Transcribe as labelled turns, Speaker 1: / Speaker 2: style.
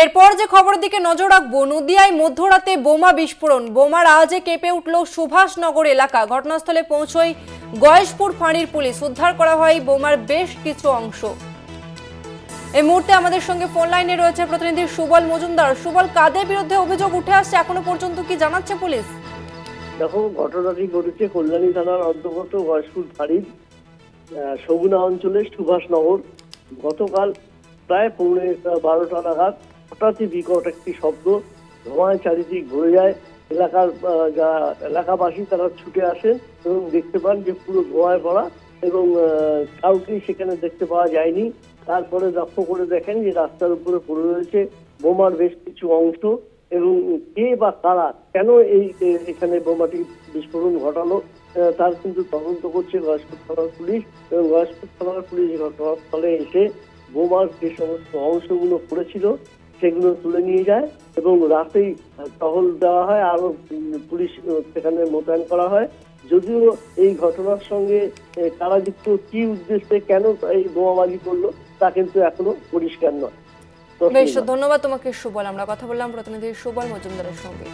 Speaker 1: এরপর যে খবরের দিকে নজর রাখবো, নদিয়ায় মধ্যরাতে বোমা বিস্ফোরণ। বোমার আওয়াজে কেঁপে উঠল সুভাষনগর এলাকা। ঘটনাস্থলে পৌঁছয় গয়েশপুর ফাঁড়ির পুলিশ। উদ্ধার করা হয় বোমার বেশ কিছু অংশ। এই মুহূর্তে আমাদের সঙ্গে ফোন লাইনে রয়েছে প্রতিনিধি সুবল মজুমদার। সুবল, কাদের বিরুদ্ধে অভিযোগ উঠে আসছে এখনো পর্যন্ত, কি জানাচ্ছে পুলিশ?
Speaker 2: দেখো, ঘটনাটি ঘটেছে কল্যাণী থানার অন্তর্গত গয়েশপুর ফাঁড়ির সগুনা অঞ্চলের সুভাষনগর। গতকাল প্রায় 12:30 নাগাদ হঠাৎই বিকট একটি শব্দ, ধোঁয়ায় চারিদিক ভরে যায়। এলাকাবাসী তারা ছুটে আসেন এবং দেখতে পান যে পুরো ধোঁয়ায় ভরা এবং কাউকেই সেখানে দেখতে পাওয়া যায়নি। তারপরে লক্ষ্য করে দেখেন যে রাস্তার উপরে পড়ে রয়েছে বোমার বেশ কিছু অংশ এবং কে বা কারা কেন এখানে বোমাটি বিস্ফোরণ ঘটালো তার কিন্তু তদন্ত করছে গয়েশপুর থানার পুলিশ। এবং গয়েশপুর থানার পুলিশ ঘটনাস্থলে এসে বোমার যে সমস্ত অংশগুলো পড়েছিল সেগুলো তুলে নিয়ে যায় এবং রাতেই টহল দেওয়া হয়, আরো পুলিশ সেখানে মোতায়েন করা হয়। যদিও এই ঘটনার সঙ্গে কারা যুক্ত, কি উদ্দেশ্যে, কেন এই বোমাবাজি করলো তা কিন্তু এখনো পরিষ্কার নয়।
Speaker 1: বেশ, ধন্যবাদ তোমাকে সুবল। আমরা কথা বললাম প্রতিনিধি সুবল মজুমদারের সঙ্গে।